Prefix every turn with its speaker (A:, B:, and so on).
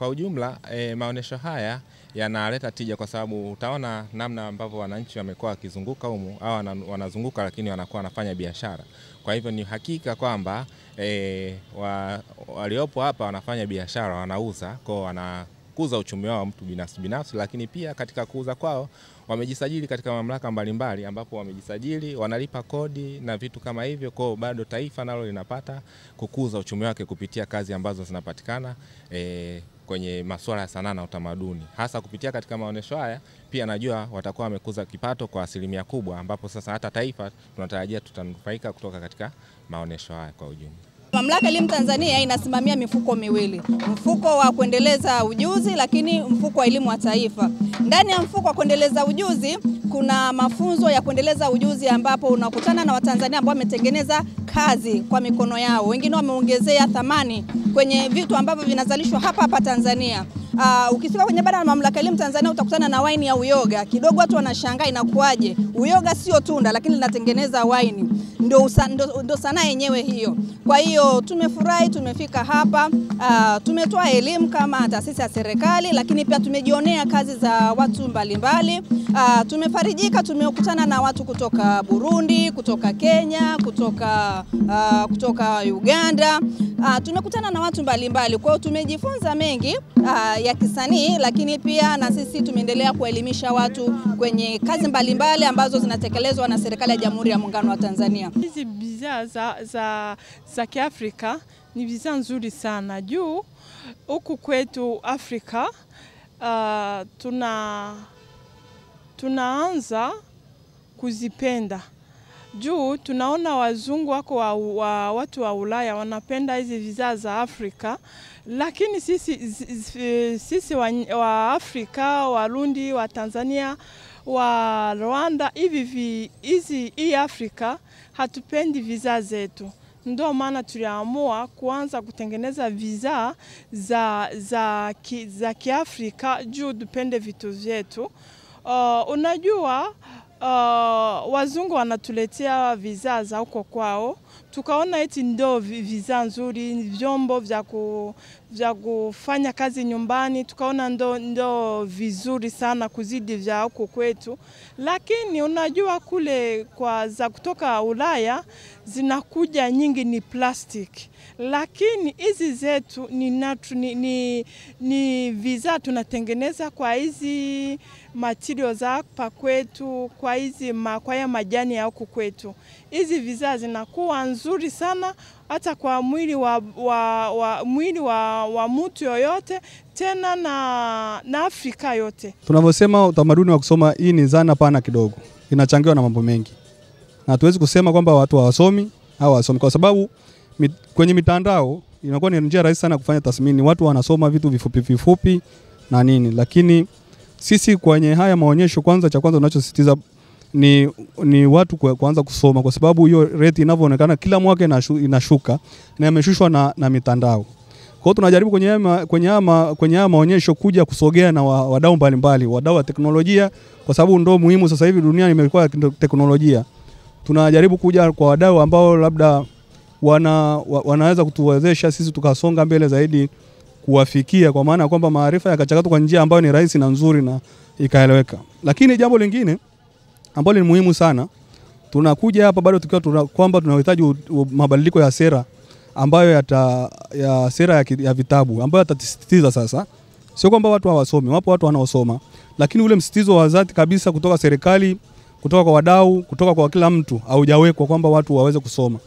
A: Kwa ujumla maonesho haya yanaleta tija kwa sababu utaona namna ambavyo wananchi wamekuwa wakizunguka humu au wanazunguka lakini wanakuwa wanafanya biashara. Kwa hivyo ni hakika kwamba waliopo hapa wanafanya biashara, wanauza, kwa wanakuza uchumi wao mtu binafsi, lakini pia katika kuuza kwao wamejisajili katika mamlaka mbalimbali ambapo wamejisajili, wanalipa kodi na vitu kama hivyo, kwa bado taifa nalo linapata kukuza uchumi wake kupitia kazi ambazo zinapatikana kwenye masuala ya sanaa na utamaduni. Hasa kupitia katika maonesho haya pia najua watakuwa wamekuza kipato kwa asilimia kubwa, ambapo sasa hata taifa tunatarajia tutanufaika kutoka katika maonesho haya kwa ujumla.
B: Mamlaka ya Elimu Tanzania inasimamia mifuko miwili. Mfuko wa kuendeleza ujuzi, lakini mfuko wa elimu wa taifa. Ndani ya mfuko wa kuendeleza ujuzi kuna mafunzo ya kuendeleza ujuzi ambapo unakutana na Watanzania ambao wametengeneza kazi kwa mikono yao. Wengine wameongezea thamani kwenye vitu ambavyo vinazalishwa hapa Tanzania. Ukifika kwenye bara la Mamlaka ya Elimu Tanzania utakutana na wine ya uyoga. Kidogo watu wanashangaa inakuaje? Uyoga sio tunda lakini linatengeneza wine. Ndio sanaa yenyewe hiyo. Kwa hiyo tumefurahi, tumefika hapa, tumetoa elimu kama taasisi ya serikali, lakini pia tumejionea kazi za watu mbalimbali. Tumefarijika, tumekutana na watu kutoka Burundi, kutoka Kenya, kutoka Uganda. Tumekutana na watu mbalimbali. Kwa hiyo tumejifunza mengi ya kisanii, lakini pia na sisi tumeendelea kuelimisha watu kwenye kazi mbalimbali ambazo zinatekelezwa na serikali ya Jamhuri ya Muungano wa Tanzania.
C: Hizi bidhaa za Kiafrika ni bidhaa nzuri sana. Juu huku kwetu Afrika tunaanza kuzipenda. Juu tunaona wazungu wako watu wa Ulaya wanapenda hizi bidhaa za Afrika, lakini sisi wa Afrika, Warundi, wa Tanzania, wa Rwanda, hii Afrika hatupendi bidhaa zetu. Ndio maana tuliamua kuanza kutengeneza bidhaa za Kiafrika juu tupende vitu vyetu. Unajua wazungu wanatuletea bidhaa za huko kwao, tukaona eti ndio bidhaa nzuri, vyombo vya kufanya kazi nyumbani, tukaona ndio vizuri sana kuzidi vya huko kwetu. Lakini unajua kule za kutoka Ulaya zinakuja nyingi ni plastic, lakini hizi zetu ni bidhaa tunatengeneza kwa hizi materials za hapa kwetu, kwa ya majani ya huko kwetu. Hizi bidhaa zinakuwa nzuri sana hata kwa mwili wa mtu yoyote, tena na Afrika yote.
D: Tunavyosema utamaduni wa kusoma, hii ni zana pana kidogo. Inachangiwa na mambo mengi. Na hatuwezi kusema kwamba watu hawasomi au wasomi, kwa sababu kwenye mitandao inakuwa ni njia rahisi sana kufanya tathmini. Watu wanasoma vitu vifupi na nini, lakini sisi kwenye haya maonyesho cha kwanza tunachosisitiza ni watu kuanza kusoma, kwa sababu hiyo rate inavyoonekana kila mwaka inashuka na imeshushwa na mitandao. Kwa hiyo tunajaribu kwenye haya maonyesho kuja kusogea na wadau mbalimbali, wadau wa teknolojia, kwa sababu ndio muhimu sasa hivi dunia imekuwa teknolojia. Tunajaribu kuja kwa wadau ambao labda wanaweza kutuwezesha sisi tukasonga mbele zaidi kuwafikia, kwa maana kwamba maarifa yakachakatwa kwa njia ambayo ni rahisi na nzuri na ikaeleweka. Lakini jambo lingine ambalo ni muhimu sana, tunakuja hapa bado tukiwa kwamba tunahitaji mabadiliko ya sera ambayo sera ya vitabu ambayo yatasisitiza sasa, sio kwamba watu hawasomi, wapo watu wanaosoma, lakini ule msitizo wa dhati kabisa kutoka serikali, kutoka kwa wadau, kutoka kwa kila mtu haujawekwa kwamba watu waweze kusoma.